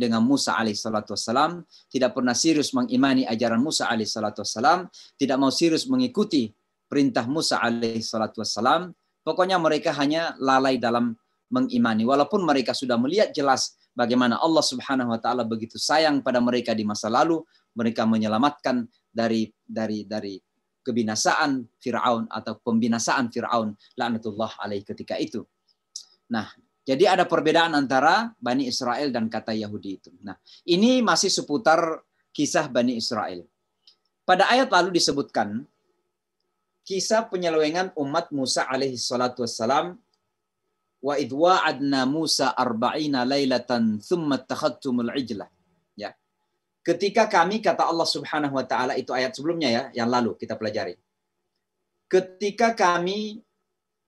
bermain dengan Musa alaihissalatu wassalam, tidak pernah serius mengimani ajaran Musa alaihissalatu wassalam, tidak mau serius mengikuti perintah Musa alaihissalatu wassalam. Pokoknya mereka hanya lalai dalam mengimani. Walaupun mereka sudah melihat jelas bagaimana Allah Subhanahu wa taala begitu sayang pada mereka di masa lalu, mereka menyelamatkan dari kebinasaan Firaun atau pembinasaan Firaun laknatullah alaihi ketika itu. Nah, jadi ada perbedaan antara Bani Israel dan kata Yahudi itu. Nah, ini masih seputar kisah Bani Israel. Pada ayat lalu disebutkan kisah penyelewengan umat Musa alaihi salatu wassalam. Wa idh wa'adna Musa arba'ina lailatan thumma takhadtumul ijlah. Ya. Ketika kami, kata Allah Subhanahu wa taala, itu ayat sebelumnya ya, yang lalu kita pelajari. Ketika kami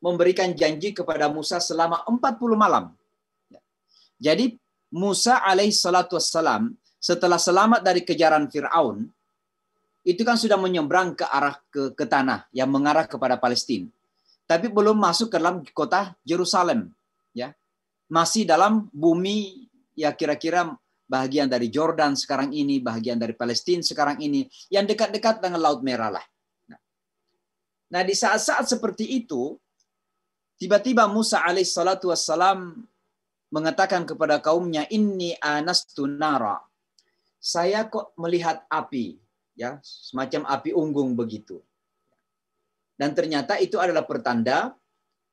memberikan janji kepada Musa selama 40 malam. Jadi Musa alaihi salatu wassalam setelah selamat dari kejaran Fir'aun, itu kan sudah menyeberang ke arah ke tanah yang mengarah kepada Palestina. Tapi belum masuk ke dalam kota Yerusalem. Ya. Masih dalam bumi ya kira-kira bagian dari Jordan sekarang ini, bagian dari Palestina sekarang ini, yang dekat-dekat dengan Laut Merah lah. Nah di saat-saat seperti itu, tiba-tiba Musa alaihissalatu wassalam mengatakan kepada kaumnya, inni anastu nara. Saya kok melihat api, ya, semacam api unggung begitu. Dan ternyata itu adalah pertanda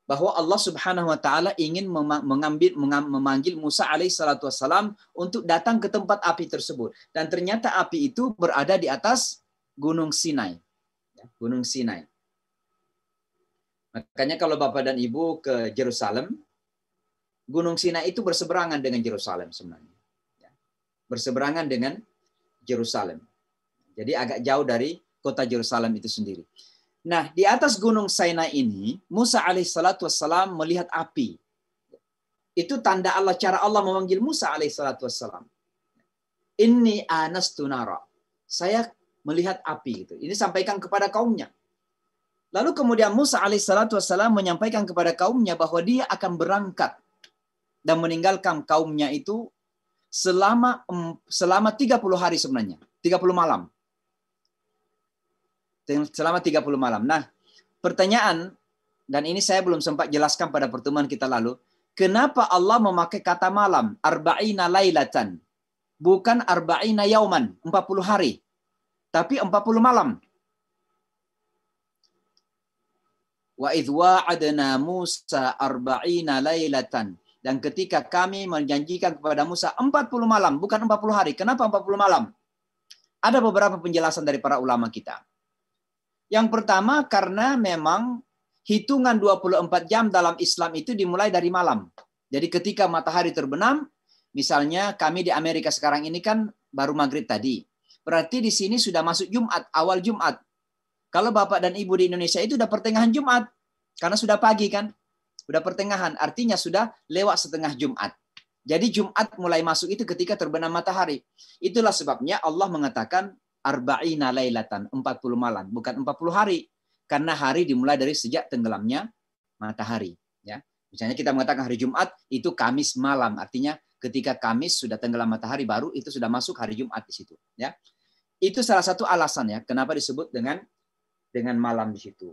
bahwa Allah Subhanahu wa taala ingin memanggil Musa alaihissalatu wassalam untuk datang ke tempat api tersebut. Dan ternyata api itu berada di atas Gunung Sinai. Ya, Gunung Sinai. Makanya kalau Bapak dan Ibu ke Yerusalem, Gunung Sinai itu berseberangan dengan Yerusalem sebenarnya. Ya. Berseberangan dengan Yerusalem. Jadi agak jauh dari kota Yerusalem itu sendiri. Nah, di atas Gunung Sinai ini, Musa alaihissalatu wassalam melihat api. Itu tanda Allah, cara Allah memanggil Musa alaihissalatu wassalam. Inni anastu nara. Saya melihat api. Gitu. Ini sampaikan kepada kaumnya. Lalu kemudian Musa alaihissalatu wassalam menyampaikan kepada kaumnya bahwa dia akan berangkat dan meninggalkan kaumnya itu selama 30 hari sebenarnya. 30 malam. Selama 30 malam. Nah, pertanyaan, dan ini saya belum sempat jelaskan pada pertemuan kita lalu, kenapa Allah memakai kata malam, arba'ina lailatan, bukan arba'ina yauman, 40 hari, tapi 40 malam. Wa idh wa'adna Musa arba'ina lailatan. Dan ketika kami menjanjikan kepada Musa 40 malam, bukan 40 hari. Kenapa 40 malam? Ada beberapa penjelasan dari para ulama kita. Yang pertama, karena memang hitungan 24 jam dalam Islam itu dimulai dari malam. Jadi ketika matahari terbenam, misalnya kami di Amerika sekarang ini kan baru maghrib tadi. Berarti di sini sudah masuk Jumat, awal Jumat. Kalau Bapak dan Ibu di Indonesia itu udah pertengahan Jumat. Karena sudah pagi kan. Sudah pertengahan. Artinya sudah lewat setengah Jumat. Jadi Jumat mulai masuk itu ketika terbenam matahari. Itulah sebabnya Allah mengatakan arba'ina lailatan, 40 malam. Bukan 40 hari. Karena hari dimulai dari sejak tenggelamnya matahari. Ya. Misalnya kita mengatakan hari Jumat, itu Kamis malam. Artinya ketika Kamis sudah tenggelam matahari, baru itu sudah masuk hari Jumat di situ. Ya. Itu salah satu alasan ya, kenapa disebut dengan malam di situ.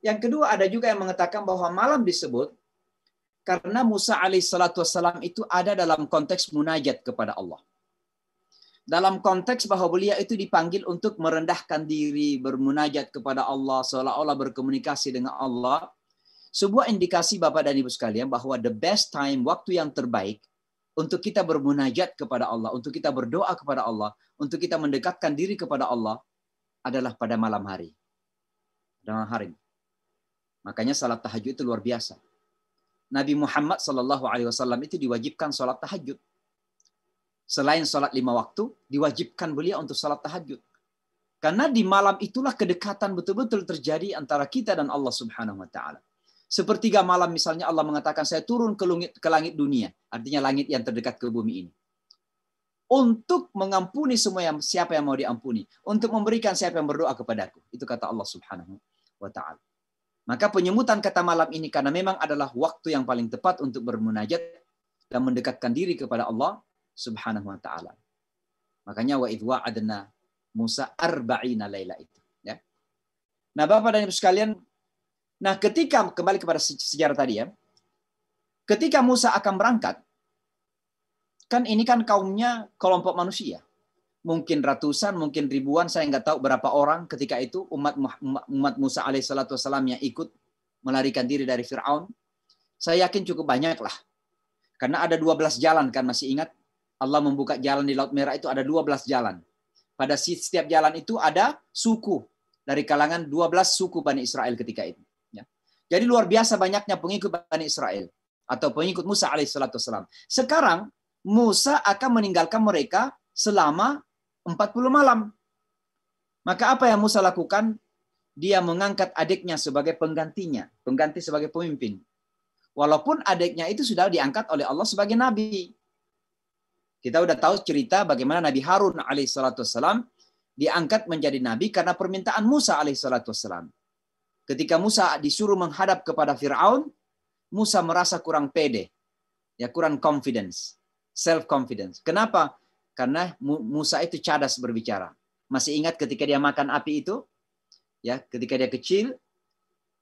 Yang kedua, ada juga yang mengatakan bahwa malam disebut karena Musa alaihissalatu wassalam itu ada dalam konteks munajat kepada Allah. Dalam konteks bahwa beliau itu dipanggil untuk merendahkan diri, bermunajat kepada Allah, seolah-olah berkomunikasi dengan Allah. Sebuah indikasi Bapak dan Ibu sekalian bahwa the best time, waktu yang terbaik untuk kita bermunajat kepada Allah, untuk kita berdoa kepada Allah, untuk kita mendekatkan diri kepada Allah adalah pada malam hari. Malam hari. Makanya salat tahajud itu luar biasa. Nabi Muhammad SAW itu diwajibkan salat tahajud. Selain salat 5 waktu, diwajibkan beliau untuk salat tahajud. Karena di malam itulah kedekatan betul-betul terjadi antara kita dan Allah Subhanahu wa taala. Sepertiga malam misalnya Allah mengatakan saya turun ke langit dunia, artinya langit yang terdekat ke bumi ini. Untuk mengampuni siapa yang mau diampuni, untuk memberikan siapa yang berdoa kepadaku. Itu kata Allah Subhanahu wa taala. Maka penyebutan kata malam ini karena memang adalah waktu yang paling tepat untuk bermunajat dan mendekatkan diri kepada Allah, Subhanahu wa ta'ala. Makanya wa idh wa'adna Musa arba'ina laila itu. Ya. Nah, Bapak dan Ibu sekalian, nah ketika kembali kepada sejarah tadi ya, ketika Musa akan berangkat, kan ini kan kaumnya kelompok manusia, mungkin ratusan, mungkin ribuan, saya nggak tahu berapa orang ketika itu umat Musa alaihissalatu wassalam yang ikut melarikan diri dari Fir'aun. Saya yakin cukup banyak lah, karena ada 12 jalan kan, masih ingat Allah membuka jalan di Laut Merah itu ada 12 jalan. Pada setiap jalan itu ada suku dari kalangan 12 suku Bani Israel ketika itu. Ya. Jadi luar biasa banyaknya pengikut Bani Israel atau pengikut Musa alaihissalatu wassalam. Sekarang Musa akan meninggalkan mereka selama 40 malam. Maka apa yang Musa lakukan? Dia mengangkat adiknya sebagai penggantinya, pengganti sebagai pemimpin. Walaupun adiknya itu sudah diangkat oleh Allah sebagai nabi. Kita udah tahu cerita bagaimana Nabi Harun alaihissalatu wassalam diangkat menjadi nabi karena permintaan Musa alaihissalatu wassalam. Ketika Musa disuruh menghadap kepada Fir'aun, Musa merasa kurang pede, ya kurang confidence, self confidence. Kenapa? Karena Musa itu cadas berbicara. Masih ingat ketika dia makan api itu? Ya, ketika dia kecil,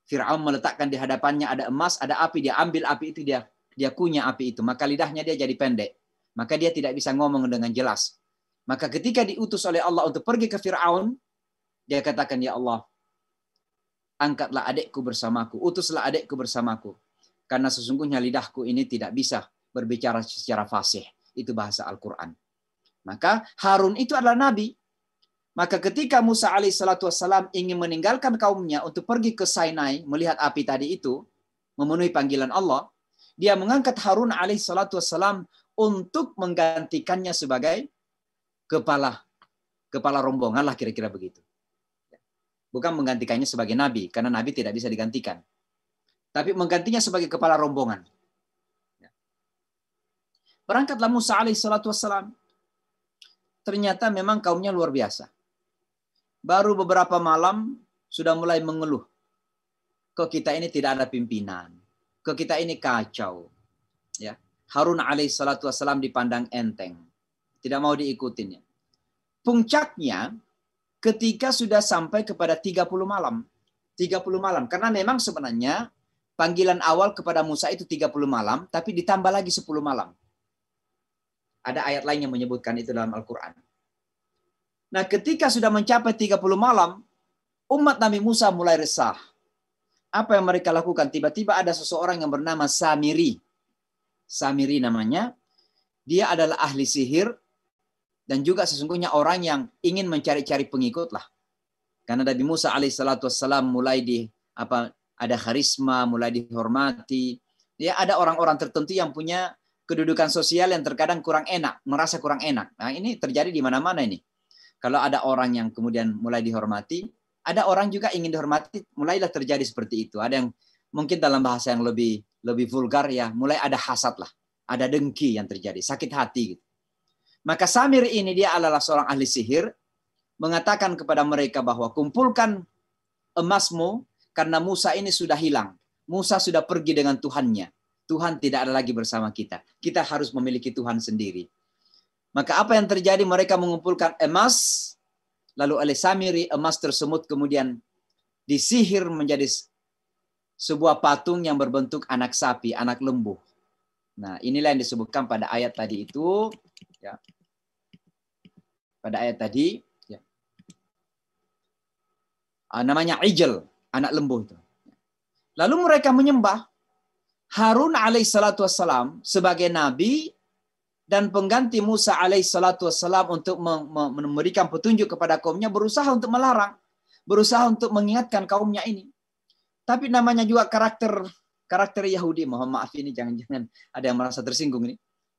Fir'aun meletakkan di hadapannya ada emas, ada api, dia ambil api itu, dia kunyah api itu, maka lidahnya dia jadi pendek. Maka dia tidak bisa ngomong dengan jelas. Maka ketika diutus oleh Allah untuk pergi ke Fir'aun, dia katakan, ya Allah, angkatlah adikku bersamaku, utuslah adikku bersamaku. Karena sesungguhnya lidahku ini tidak bisa berbicara secara fasih. Itu bahasa Al-Quran. Maka Harun itu adalah nabi. Maka ketika Musa alaihissalatu wassalam ingin meninggalkan kaumnya untuk pergi ke Sinai, melihat api tadi itu, memenuhi panggilan Allah, dia mengangkat Harun alaihissalatu wassalam untuk menggantikannya sebagai kepala rombongan lah, kira-kira begitu. Bukan menggantikannya sebagai nabi, karena nabi tidak bisa digantikan. Tapi menggantinya sebagai kepala rombongan. Berangkatlah Musa alaihissalatu wassalam. Ternyata memang kaumnya luar biasa. Baru beberapa malam sudah mulai mengeluh. Kok kita ini tidak ada pimpinan. Kok kita ini kacau. Ya. Harun alaihissalatu wassalam dipandang enteng. Tidak mau diikutin. Puncaknya ketika sudah sampai kepada 30 malam. 30 malam. Karena memang sebenarnya panggilan awal kepada Musa itu 30 malam. Tapi ditambah lagi 10 malam. Ada ayat lain yang menyebutkan itu dalam Al-Quran. Nah, ketika sudah mencapai 30 malam, umat Nabi Musa mulai resah. Apa yang mereka lakukan? Tiba-tiba ada seseorang yang bernama Samiri. Samiri namanya. Dia adalah ahli sihir dan juga sesungguhnya orang yang ingin mencari-cari pengikut lah. Karena Nabi Musa alaihissalatu wassalam mulai ada karisma, mulai dihormati. Ya, ada orang-orang tertentu yang punya kedudukan sosial yang terkadang kurang enak, merasa kurang enak. Nah, ini terjadi di mana-mana ini. Kalau ada orang yang kemudian mulai dihormati, ada orang juga ingin dihormati, mulailah terjadi seperti itu. Ada yang mungkin dalam bahasa yang lebih vulgar ya, mulai ada hasad lah, ada dengki yang terjadi, sakit hati gitu. Maka Samir ini dia adalah seorang ahli sihir, mengatakan kepada mereka bahwa kumpulkan emasmu karena Musa ini sudah hilang. Musa sudah pergi dengan Tuhannya. Tuhan tidak ada lagi bersama kita. Kita harus memiliki Tuhan sendiri. Maka apa yang terjadi? Mereka mengumpulkan emas, lalu oleh Samiri emas tersebut kemudian disihir menjadi sebuah patung yang berbentuk anak sapi, anak lembu. Nah, inilah yang disebutkan pada ayat tadi itu. Ya. Pada ayat tadi, ya. Namanya Ijl, anak lembu itu. Lalu mereka menyembah Harun alaihissalatu wassalam sebagai nabi dan pengganti Musa alaihissalatu wassalam untuk memberikan petunjuk kepada kaumnya, berusaha untuk melarang, berusaha untuk mengingatkan kaumnya ini. Tapi namanya juga karakter Yahudi. Mohon maaf ini jangan-jangan ada yang merasa tersinggung ini.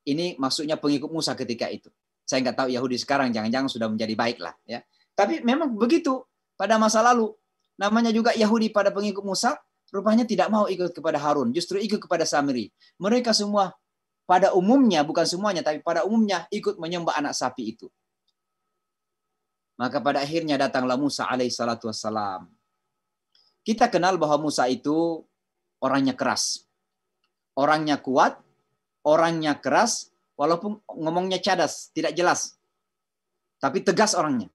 Ini maksudnya pengikut Musa ketika itu. Saya nggak tahu Yahudi sekarang, jangan-jangan sudah menjadi baik lah. Ya. Tapi memang begitu pada masa lalu. Namanya juga Yahudi pada pengikut Musa, rupanya tidak mau ikut kepada Harun, justru ikut kepada Samiri. Mereka semua pada umumnya, bukan semuanya, tapi pada umumnya ikut menyembah anak sapi itu. Maka pada akhirnya datanglah Musa alaihissalatu wassalam. Kita kenal bahwa Musa itu orangnya keras. Orangnya kuat, orangnya keras, Walaupun ngomongnya cadas, tidak jelas. Tapi tegas orangnya.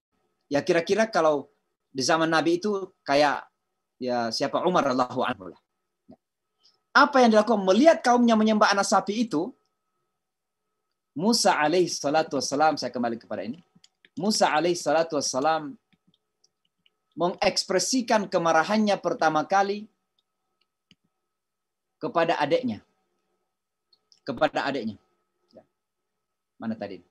Ya kira-kira kalau di zaman Nabi itu kayak ya siapa Umar radhiyallahu anhu lah. Apa yang dilakukan? Melihat kaumnya menyembah anak sapi itu, Musa alaihi salatu wassalam, saya kembali kepada ini. Musa alaihi salatu wassalam mengekspresikan kemarahannya pertama kali kepada adiknya. Kepada adiknya. Ya. Mana tadi?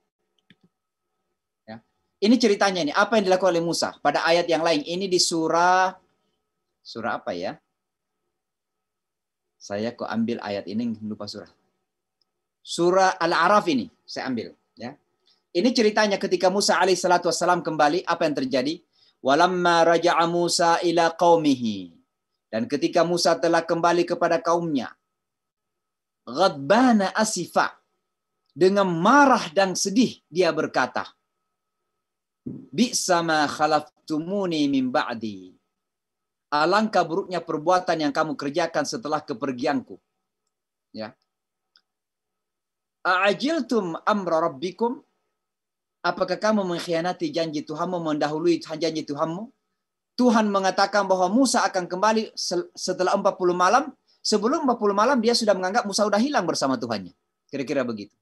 Ya. Ini ceritanya ini. Apa yang dilakukan oleh Musa pada ayat yang lain. Ini di surah apa ya? Saya kok ambil ayat ini lupa surah. Surah Al-A'raf ini saya ambil. Ya. Ini ceritanya ketika Musa alaihi salatu wassalam kembali, apa yang terjadi? Walamma raja'a Musa ila qaumihi. Dan ketika Musa telah kembali kepada kaumnya, ghadbana asifa, dengan marah dan sedih dia berkata, bi'sa ma khalaftumuni min ba'di. Alangkah buruknya perbuatan yang kamu kerjakan setelah kepergianku. Ya. A'ajiltum amra rabbikum? Apakah kamu mengkhianati janji Tuhanmu, mendahului janji Tuhanmu? Tuhan mengatakan bahwa Musa akan kembali setelah 40 malam. Sebelum 40 malam dia sudah menganggap Musa sudah hilang bersama Tuhannya. Kira-kira begitu.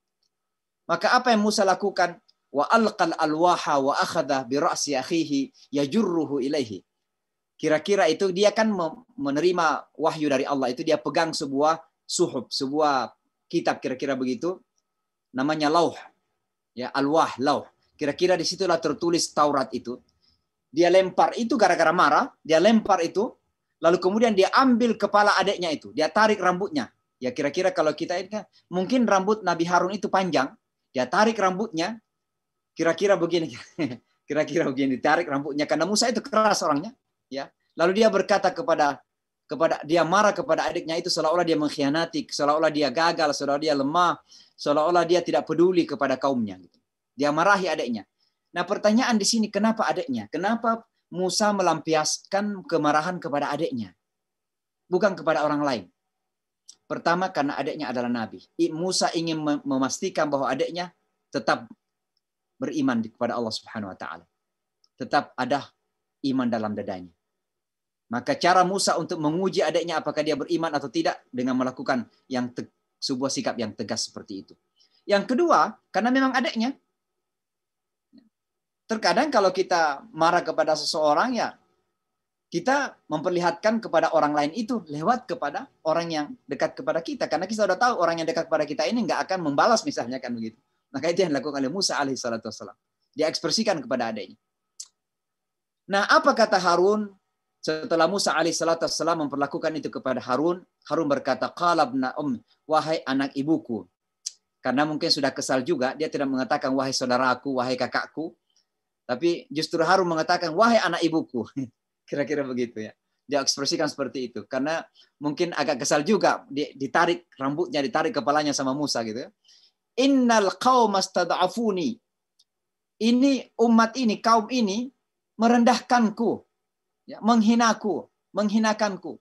Maka apa yang Musa lakukan? Wa alqal alwaha wa akhadha bi ra'si akhihi yajurruhu ilaihi. Kira-kira itu dia kan menerima wahyu dari Allah. Itu dia pegang sebuah suhuf, sebuah kitab kira-kira begitu. Namanya lauh. Ya, alwah, lauh. Kira-kira disitulah tertulis Taurat itu. Dia lempar itu gara-gara marah, dia lempar itu, lalu kemudian dia ambil kepala adiknya itu, dia tarik rambutnya. Ya kira-kira kalau kita ini kan, mungkin rambut Nabi Harun itu panjang, dia tarik rambutnya, kira-kira begini, kira-kira begini, tarik rambutnya karena Musa itu keras orangnya, ya. Lalu dia berkata kepada dia marah kepada adiknya itu seolah-olah dia mengkhianati, seolah-olah dia gagal, seolah-olah dia lemah, seolah-olah dia tidak peduli kepada kaumnya. Dia marahi adiknya. Nah pertanyaan di sini, kenapa adiknya? Kenapa Musa melampiaskan kemarahan kepada adiknya? Bukan kepada orang lain. Pertama karena adiknya adalah Nabi. Musa ingin memastikan bahwa adiknya tetap beriman kepada Allah Subhanahu Wa Taala. Tetap ada iman dalam dadanya. Maka cara Musa untuk menguji adiknya apakah dia beriman atau tidak dengan melakukan sebuah sikap yang tegas seperti itu. Yang kedua, karena memang adiknya. Terkadang kalau kita marah kepada seseorang ya kita memperlihatkan kepada orang lain itu lewat kepada orang yang dekat kepada kita. Karena kita sudah tahu orang yang dekat kepada kita ini nggak akan membalas misalnya kan begitu. Maka itu yang dilakukan oleh Musa alaihi salatu wassalam. Dia ekspresikan kepada adiknya. Nah apa kata Harun setelah Musa alaihi salatu wassalam memperlakukan itu kepada Harun? Harun berkata, qala ibna wahai anak ibuku. Karena mungkin sudah kesal juga, dia tidak mengatakan wahai saudaraku, wahai kakakku. Tapi justru Harun mengatakan, wahai anak ibuku. Kira-kira begitu ya. Dia ekspresikan seperti itu. Karena mungkin agak kesal juga. Ditarik rambutnya, ditarik kepalanya sama Musa gitu ya. Innal qaumastad'afuni. Ini umat ini, kaum ini merendahkanku. Ya, menghinakanku.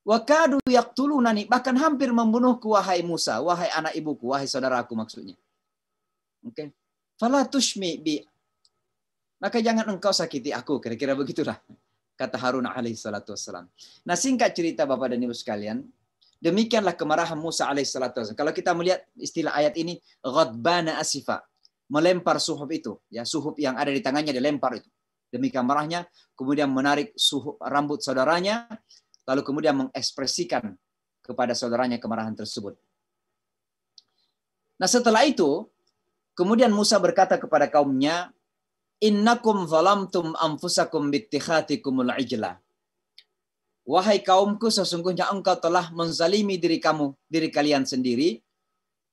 Wa kadu yaqtulunani. Bahkan hampir membunuhku wahai Musa. Wahai anak ibuku, wahai saudaraku maksudnya. Oke. Fala tushmi bi. Maka jangan engkau sakiti aku, kira-kira begitulah kata Harun alaihi salatu wassalam. Nah, singkat cerita Bapak dan Ibu sekalian, demikianlah kemarahan Musa alaihi salatu wassalam. Kalau kita melihat istilah ayat ini, ghadbana asifa, melempar suhuf itu, ya suhuf yang ada di tangannya dilempar itu. Demikian marahnya, kemudian menarik suhuf rambut saudaranya, lalu kemudian mengekspresikan kepada saudaranya kemarahan tersebut. Nah, setelah itu, kemudian Musa berkata kepada kaumnya, innakum zalamtum anfusakum bittikhatikumul ijla. Wahai kaumku, sesungguhnya engkau telah menzalimi diri kalian sendiri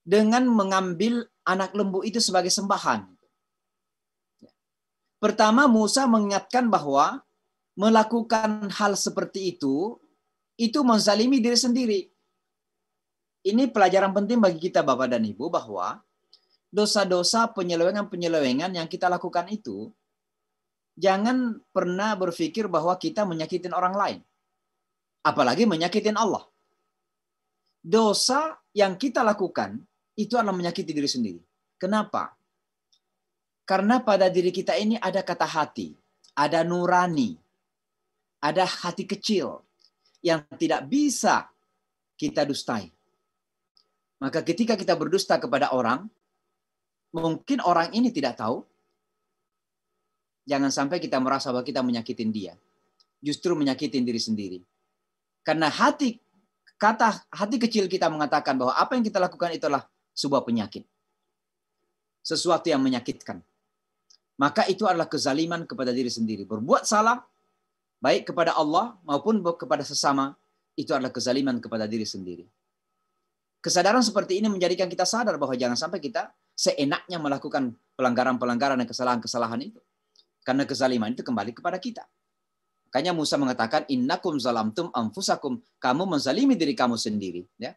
dengan mengambil anak lembu itu sebagai sembahan. Pertama, Musa mengingatkan bahwa melakukan hal seperti itu menzalimi diri sendiri. Ini pelajaran penting bagi kita Bapak dan Ibu bahwa dosa-dosa penyelewengan yang kita lakukan itu, jangan pernah berpikir bahwa kita menyakitin orang lain. Apalagi menyakitin Allah. Dosa yang kita lakukan itu adalah menyakiti diri sendiri. Kenapa? Karena pada diri kita ini ada kata hati, ada nurani, ada hati kecil yang tidak bisa kita dustai. Maka ketika kita berdusta kepada orang, mungkin orang ini tidak tahu. Jangan sampai kita merasa bahwa kita menyakitin dia. Justru menyakitin diri sendiri. Karena hati kecil kita mengatakan bahwa apa yang kita lakukan itulah sebuah penyakit. Sesuatu yang menyakitkan. Maka itu adalah kezaliman kepada diri sendiri. Berbuat salah, baik kepada Allah maupun kepada sesama, itu adalah kezaliman kepada diri sendiri. Kesadaran seperti ini menjadikan kita sadar bahwa jangan sampai kita seenaknya melakukan pelanggaran-pelanggaran dan kesalahan-kesalahan itu. Karena kezaliman itu kembali kepada kita. Makanya Musa mengatakan, innakum zalamtum anfusakum, kamu menzalimi diri kamu sendiri. Ya.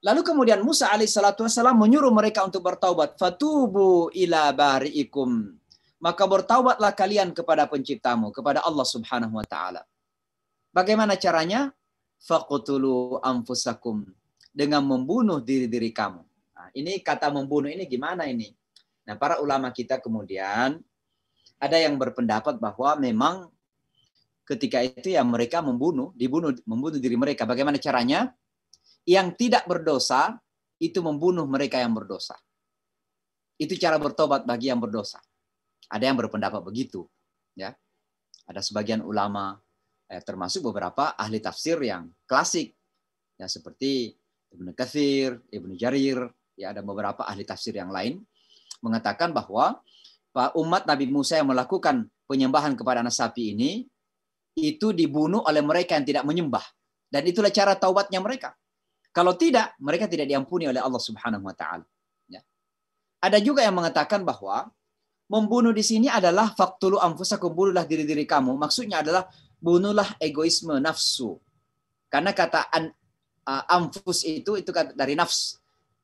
Lalu kemudian Musa alaihissalatu wassalam menyuruh mereka untuk bertaubat. Fatubu ila bari'ikum. Maka bertaubatlah kalian kepada penciptamu, kepada Allah subhanahu wa ta'ala. Bagaimana caranya? Faqtulu anfusakum. Dengan membunuh diri-diri kamu. Nah, ini kata membunuh ini gimana ini? Nah, para ulama kita kemudian ada yang berpendapat bahwa memang ketika itu ya mereka membunuh diri mereka. Bagaimana caranya? Yang tidak berdosa itu membunuh mereka yang berdosa. Itu cara bertobat bagi yang berdosa. Ada yang berpendapat begitu, ya. Ada sebagian ulama, termasuk beberapa ahli tafsir yang klasik, ya seperti Ibnu Katsir, Ibnu Jarir, ya ada beberapa ahli tafsir yang lain mengatakan bahwa umat Nabi Musa yang melakukan penyembahan kepada anak sapi ini itu dibunuh oleh mereka yang tidak menyembah, dan itulah cara taubatnya mereka. Kalau tidak, mereka tidak diampuni oleh Allah Subhanahu wa taala. Ya. Ada juga yang mengatakan bahwa membunuh di sini adalah faqtulu anfusakum, bunuhlah diri-diri kamu. Maksudnya adalah bunuhlah egoisme nafsu. Karena kata anfus itu dari nafs.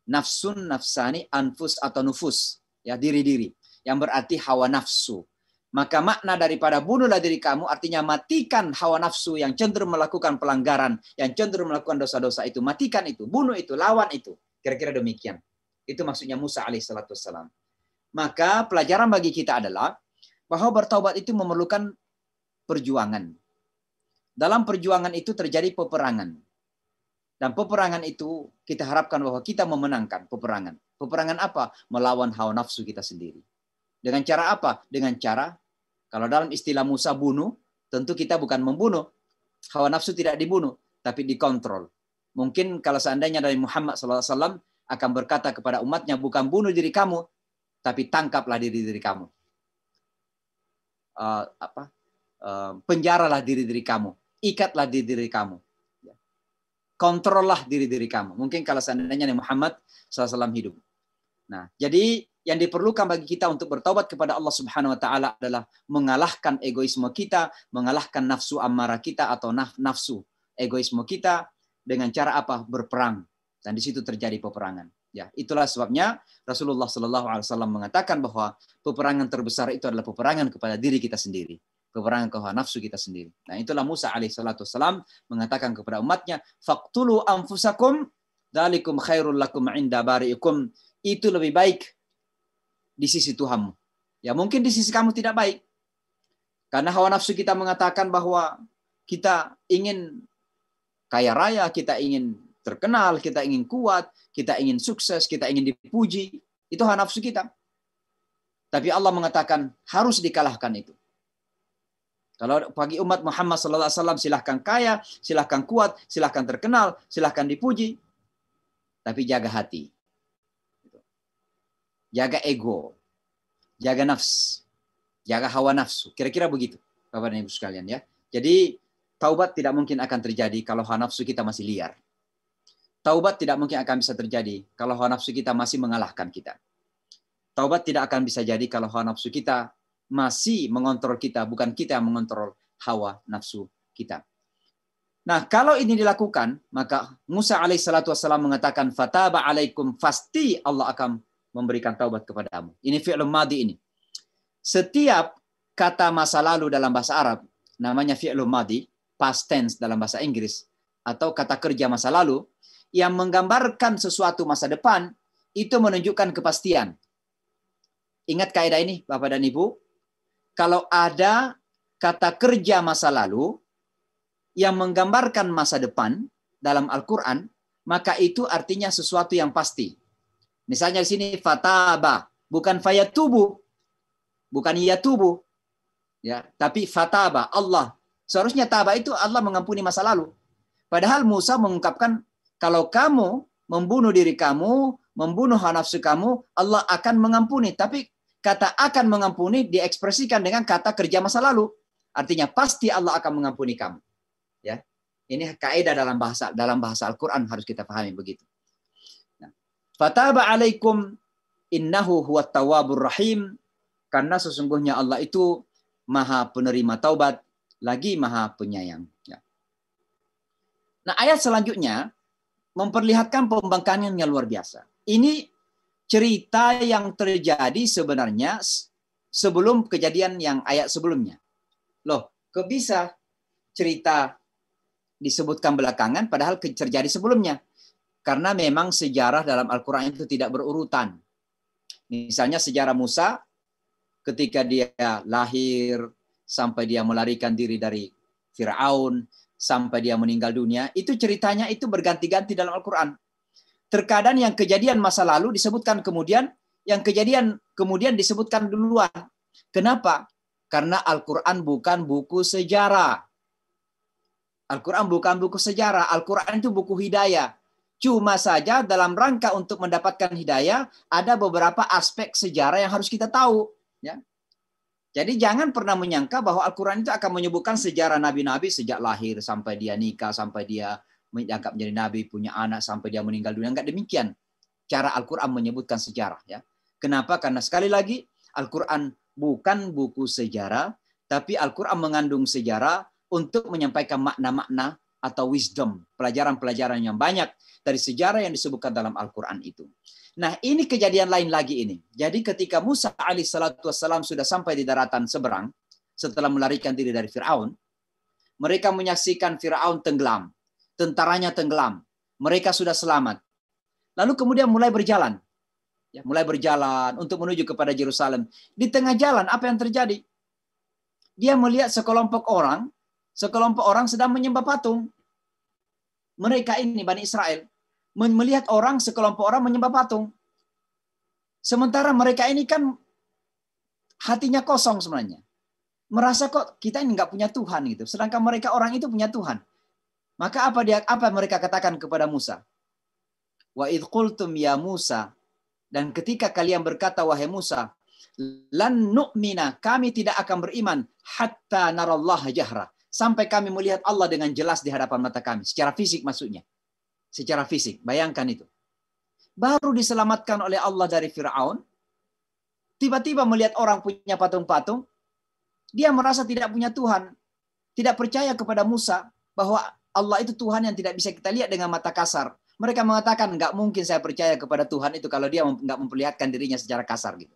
Nafsun, nafsani, anfus atau nufus, ya diri-diri, yang berarti hawa nafsu. Maka makna daripada bunuhlah diri kamu artinya matikan hawa nafsu yang cenderung melakukan pelanggaran, yang cenderung melakukan dosa-dosa itu, matikan itu, bunuh itu, lawan itu. Kira-kira demikian. Itu maksudnya Musa alaihissalatu wassalam. Maka pelajaran bagi kita adalah bahwa bertaubat itu memerlukan perjuangan. Dalam perjuangan itu terjadi peperangan. Dan peperangan itu kita harapkan bahwa kita memenangkan peperangan. Peperangan apa? Melawan hawa nafsu kita sendiri. Dengan cara apa? Dengan cara, kalau dalam istilah Musa bunuh, tentu kita bukan membunuh. Hawa nafsu tidak dibunuh, tapi dikontrol. Mungkin kalau seandainya dari Muhammad SAW akan berkata kepada umatnya, bukan bunuh diri kamu, tapi tangkaplah diri-diri kamu. Penjaralah diri-diri kamu. Ikatlah diri-diri kamu. Kontrollah diri-diri kamu. Mungkin kalau seandainya Muhammad SAW hidup. Nah, jadi yang diperlukan bagi kita untuk bertaubat kepada Allah Subhanahu wa taala adalah mengalahkan egoisme kita, mengalahkan nafsu amarah kita atau nafsu egoisme kita dengan cara apa? Berperang. Dan di situ terjadi peperangan. Ya, itulah sebabnya Rasulullah SAW mengatakan bahwa peperangan terbesar itu adalah peperangan kepada diri kita sendiri. Peperangan ke hawa nafsu kita sendiri. Nah, itulah Musa alaihissalam mengatakan kepada umatnya, faqtulu anfusakum dzalikum khairul lakum 'inda bari'ikum. Itu lebih baik di sisi Tuhanmu. Ya, mungkin di sisi kamu tidak baik. Karena hawa nafsu kita mengatakan bahwa kita ingin kaya raya, kita ingin terkenal, kita ingin kuat, kita ingin sukses, kita ingin dipuji. Itu hawa nafsu kita. Tapi Allah mengatakan harus dikalahkan itu. Kalau bagi umat Muhammad SAW silahkan kaya, silahkan kuat, silahkan terkenal, silahkan dipuji. Tapi jaga hati. Jaga ego. Jaga nafs. Jaga hawa nafsu. Kira-kira begitu, Bapak dan Ibu sekalian ya. Jadi taubat tidak mungkin akan terjadi kalau hawa nafsu kita masih liar. Taubat tidak mungkin akan bisa terjadi kalau hawa nafsu kita masih mengalahkan kita. Taubat tidak akan bisa jadi kalau hawa nafsu kita masih mengontrol kita, bukan kita yang mengontrol hawa nafsu kita. Nah, kalau ini dilakukan, maka Musa alaihissalatu wassalam mengatakan, fataba alaikum, pasti Allah akan memberikan taubat kepadamu. Ini fi'l madi ini. Setiap kata masa lalu dalam bahasa Arab, namanya fi'l madi, past tense dalam bahasa Inggris, atau kata kerja masa lalu, yang menggambarkan sesuatu masa depan, itu menunjukkan kepastian. Ingat kaidah ini, Bapak dan Ibu. Kalau ada kata kerja masa lalu yang menggambarkan masa depan dalam Al-Quran, maka itu artinya sesuatu yang pasti. Misalnya di sini fataba, bukan fayatubu, bukan yatubu, ya, tapi fataba, Allah. Seharusnya taba itu Allah mengampuni masa lalu. Padahal Musa mengungkapkan, kalau kamu membunuh diri kamu, membunuh hawa nafsu kamu, Allah akan mengampuni. Tapi kata akan mengampuni diekspresikan dengan kata kerja masa lalu. Artinya pasti Allah akan mengampuni kamu. Ya, ini kaidah dalam bahasa Al-Quran harus kita pahami begitu. Nah, fataba alaikum innahu huwat tawwabur rahim, karena sesungguhnya Allah itu Maha penerima taubat lagi Maha penyayang. Ya. Nah, ayat selanjutnya memperlihatkan pembangkangan yang luar biasa. Ini cerita yang terjadi sebenarnya sebelum kejadian yang ayat sebelumnya. Loh, kok bisa cerita disebutkan belakangan padahal terjadi sebelumnya? Karena memang sejarah dalam Al-Quran itu tidak berurutan. Misalnya sejarah Musa ketika dia lahir sampai dia melarikan diri dari Fir'aun sampai dia meninggal dunia, itu ceritanya itu berganti-ganti dalam Al-Quran. Terkadang yang kejadian masa lalu disebutkan kemudian, yang kejadian kemudian disebutkan duluan. Kenapa? Karena Al-Quran bukan buku sejarah. Al-Quran bukan buku sejarah. Al-Quran itu buku hidayah. Cuma saja dalam rangka untuk mendapatkan hidayah, ada beberapa aspek sejarah yang harus kita tahu. Ya. Jadi jangan pernah menyangka bahwa Al-Quran itu akan menyebutkan sejarah nabi-nabi sejak lahir sampai dia nikah, sampai dia dianggap menjadi nabi, punya anak, sampai dia meninggal dunia. Enggak demikian cara Al-Quran menyebutkan sejarah. Ya. Kenapa? Karena sekali lagi Al-Quran bukan buku sejarah, tapi Al-Quran mengandung sejarah untuk menyampaikan makna-makna atau wisdom, pelajaran-pelajaran yang banyak dari sejarah yang disebutkan dalam Al-Quran itu. Nah, ini kejadian lain lagi ini. Jadi ketika Musa alaihissalatu wassalam sudah sampai di daratan seberang, setelah melarikan diri dari Fir'aun, mereka menyaksikan Fir'aun tenggelam, tentaranya tenggelam, mereka sudah selamat. Lalu kemudian mulai berjalan. Ya, mulai berjalan untuk menuju kepada Yerusalem. Di tengah jalan, apa yang terjadi? Dia melihat sekelompok orang sedang menyembah patung. Mereka ini, Bani Israel, melihat sekelompok orang menyembah patung. Sementara mereka ini kan hatinya kosong sebenarnya. Merasa kok kita ini nggak punya Tuhan gitu. Sedangkan mereka orang itu punya Tuhan. Maka apa mereka katakan kepada Musa? Wa idh qultum ya Musa, dan ketika kalian berkata wahai Musa, lan nu'mina, kami tidak akan beriman hatta narallaha jahra, sampai kami melihat Allah dengan jelas di hadapan mata kami, secara fisik maksudnya. Secara fisik, bayangkan itu. Baru diselamatkan oleh Allah dari Fir'aun, tiba-tiba melihat orang punya patung-patung, dia merasa tidak punya Tuhan, tidak percaya kepada Musa bahwa Allah itu Tuhan yang tidak bisa kita lihat dengan mata kasar. Mereka mengatakan, nggak mungkin saya percaya kepada Tuhan itu kalau dia nggak memperlihatkan dirinya secara kasar gitu.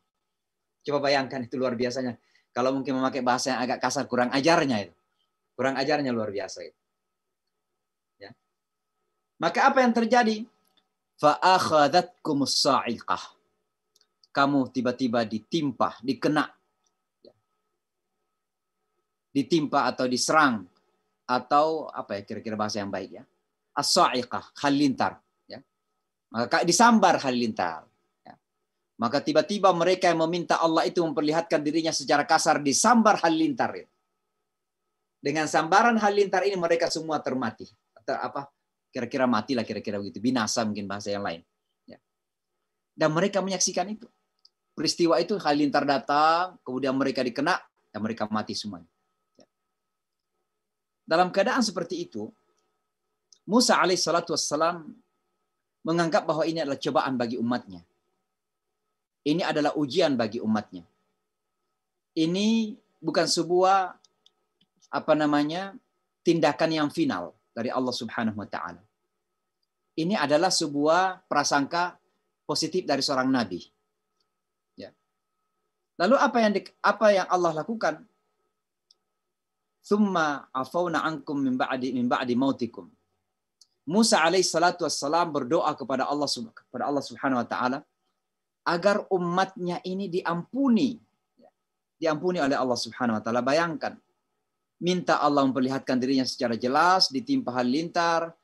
Coba bayangkan, itu luar biasanya. Kalau mungkin memakai bahasa yang agak kasar, kurang ajarnya itu. Kurang ajarnya luar biasa itu. Ya. Maka apa yang terjadi? Fa'akhadatkumus sa'iqah. Kamu tiba-tiba ditimpa, dikena. Ditimpa atau diserang. Atau apa ya kira-kira bahasa yang baik ya. As-sa'iqah, halilintar. Ya. Maka disambar halilintar. Ya. Maka tiba-tiba mereka yang meminta Allah itu memperlihatkan dirinya secara kasar disambar halilintar. Ya. Dengan sambaran halilintar ini mereka semua termati. Atau kira-kira matilah kira-kira begitu. Binasa mungkin bahasa yang lain. Ya. Dan mereka menyaksikan itu. Peristiwa itu halilintar datang, kemudian mereka dikena, dan mereka mati semuanya. Ya. Dalam keadaan seperti itu, Musa alaihissalatu wassalam menganggap bahwa ini adalah cobaan bagi umatnya. Ini adalah ujian bagi umatnya. Ini bukan sebuah tindakan yang final dari Allah Subhanahu wa taala. Ini adalah sebuah prasangka positif dari seorang nabi. Ya. Lalu apa yang Allah lakukan? Tsumma afawna ankum min ba'di mautikum. Musa alaihissalatu wassalam berdoa kepada Allah Subhanahu wa taala agar umatnya ini diampuni. Diampuni oleh Allah Subhanahu wa taala. Bayangkan, minta Allah memperlihatkan dirinya secara jelas, ditimpa halilintar,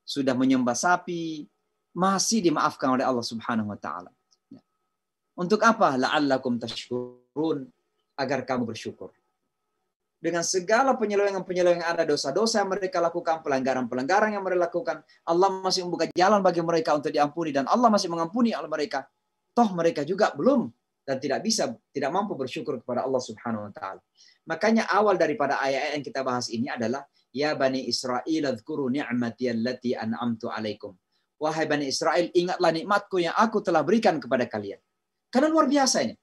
sudah menyembah sapi, masih dimaafkan oleh Allah Subhanahu wa taala. Untuk apa? La'allakum tashkurun, agar kamu bersyukur. Dengan segala penyelewengan-penyelewengan yang ada, dosa-dosa yang mereka lakukan, pelanggaran-pelanggaran yang mereka lakukan, Allah masih membuka jalan bagi mereka untuk diampuni, dan Allah masih mengampuni oleh mereka. Toh mereka juga belum dan tidak mampu bersyukur kepada Allah Subhanahu wa taala. Makanya awal daripada ayat yang kita bahas ini adalah ya Bani Israil adzkuru ni'mati allati an'amtu alaikum. Wahai Bani Israel, ingatlah nikmatku yang aku telah berikan kepada kalian. Karena luar biasa ini.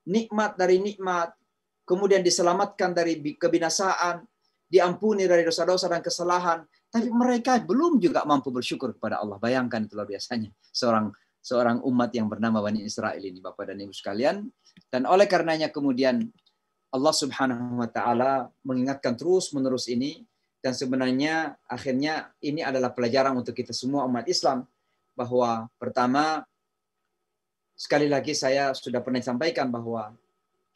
Nikmat dari nikmat, kemudian diselamatkan dari kebinasaan, diampuni dari dosa-dosa dan kesalahan, tapi mereka belum juga mampu bersyukur kepada Allah. Bayangkan itu luar biasanya. Seorang umat yang bernama Bani Israel ini, Bapak dan Ibu sekalian. Dan oleh karenanya kemudian Allah Subhanahu wa taala mengingatkan terus-menerus ini, dan sebenarnya akhirnya ini adalah pelajaran untuk kita semua umat Islam, bahwa pertama, sekali lagi saya sudah pernah sampaikan bahwa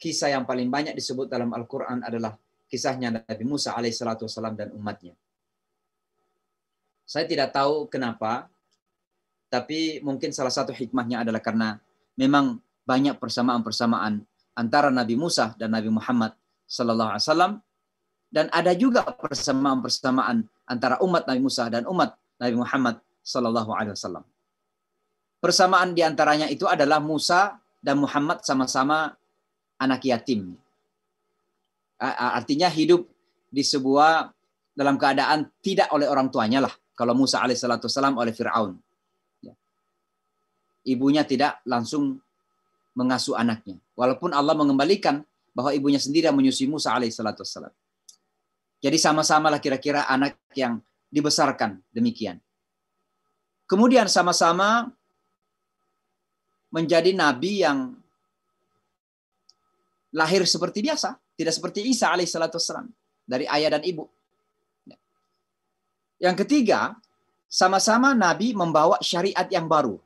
kisah yang paling banyak disebut dalam Al-Quran adalah kisahnya Nabi Musa alaihissalatu wassalam dan umatnya. Saya tidak tahu kenapa, tapi mungkin salah satu hikmahnya adalah karena memang banyak persamaan-persamaan antara Nabi Musa dan Nabi Muhammad sallallahu alaihi wasallam, dan ada juga persamaan-persamaan antara umat Nabi Musa dan umat Nabi Muhammad sallallahu alaihi wasallam. Persamaan di antaranya itu adalah Musa dan Muhammad sama-sama anak yatim. Artinya hidup di sebuah dalam keadaan tidak oleh orang tuanya lah. Kalau Musa alaihissalatu wassalam oleh Fir'aun. Ibunya tidak langsung mengasuh anaknya. Walaupun Allah mengembalikan bahwa ibunya sendiri yang menyusui Musa alaihissalatu wassalam. Jadi sama-sama lah kira-kira anak yang dibesarkan demikian. Kemudian sama-sama menjadi nabi yang lahir seperti biasa. Tidak seperti Isa alaihissalatu wassalam. Dari ayah dan ibu. Yang ketiga, sama-sama nabi membawa syariat yang baru.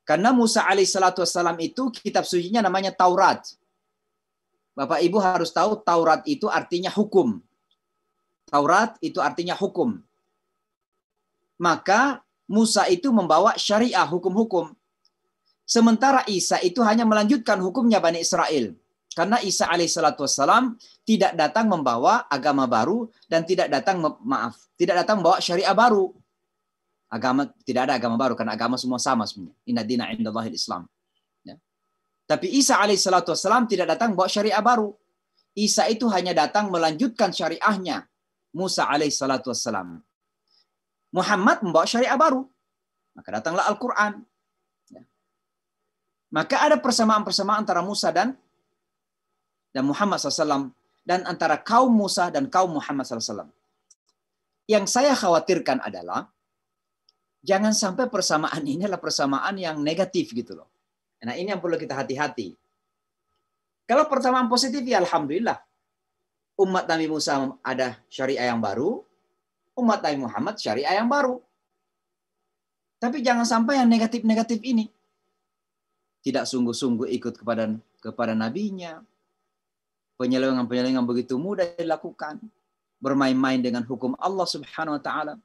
Karena Musa alaihissalatu wassalam itu kitab sucinya namanya Taurat. Bapak Ibu harus tahu Taurat itu artinya hukum. Taurat itu artinya hukum. Maka Musa itu membawa syariah, hukum-hukum. Sementara Isa itu hanya melanjutkan hukumnya Bani Israel. Karena Isa alaihissalatu wassalam tidak datang membawa agama baru dan tidak datang membawa syariah baru. Tidak ada agama baru karena agama semua sama sebenarnya. Inna dina indallahil Islam. Ya. Tapi Isa alaihissalatu wassalam tidak datang membawa syariah baru. Isa itu hanya datang melanjutkan syariahnya Musa alaihissalatu wassalam. Muhammad membawa syariah baru. Maka datanglah Al-Quran. Ya. Maka ada persamaan-persamaan antara Musa dan Muhammad SAW, dan antara kaum Musa dan kaum Muhammad SAW. Yang saya khawatirkan adalah jangan sampai persamaan ini adalah persamaan yang negatif gitu loh. Nah ini yang perlu kita hati-hati. Kalau persamaan positif ya alhamdulillah. Umat Nabi Musa ada syariah yang baru, umat Nabi Muhammad syariah yang baru. Tapi jangan sampai yang negatif-negatif ini. Tidak sungguh-sungguh ikut kepada nabinya. Penyelewengan-penyelewengan begitu mudah dilakukan. Bermain-main dengan hukum Allah Subhanahu wa taala.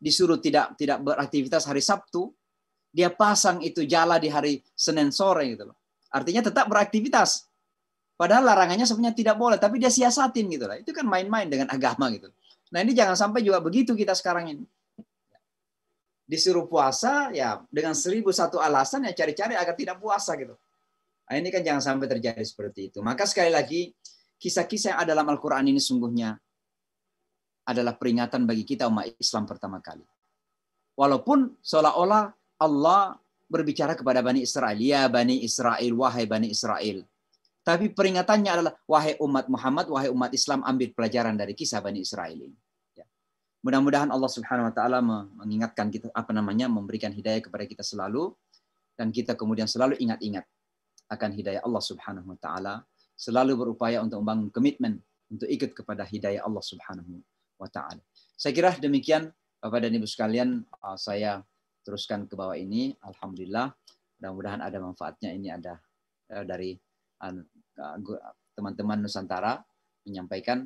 Disuruh tidak beraktivitas hari Sabtu, dia pasang itu jala di hari Senin sore gitu loh. Artinya tetap beraktivitas. Padahal larangannya sebenarnya tidak boleh, tapi dia siasatin gitu lah. Itu kan main-main dengan agama gitu. Nah, ini jangan sampai juga begitu kita sekarang ini. Disuruh puasa ya dengan 1001 alasan ya cari-cari agar tidak puasa gitu. Nah, ini kan jangan sampai terjadi seperti itu. Maka sekali lagi kisah-kisah yang ada dalam Al-Qur'an ini sungguhnya adalah peringatan bagi kita umat Islam pertama kali. Walaupun seolah-olah Allah berbicara kepada Bani Israel, ya Bani Israel, wahai Bani Israel. Tapi peringatannya adalah wahai umat Muhammad, wahai umat Islam, ambil pelajaran dari kisah Bani Israel ini. Ya. Mudah-mudahan Allah Subhanahu wa taala mengingatkan kita memberikan hidayah kepada kita selalu, dan kita kemudian selalu ingat-ingat akan hidayah Allah Subhanahu wa taala, selalu berupaya untuk membangun komitmen untuk ikut kepada hidayah Allah Subhanahu wa ta'ala. Saya kira demikian Bapak dan Ibu sekalian, saya teruskan ke bawah ini. Alhamdulillah Mudah-mudahan ada manfaatnya. Ini ada dari teman-teman Nusantara menyampaikan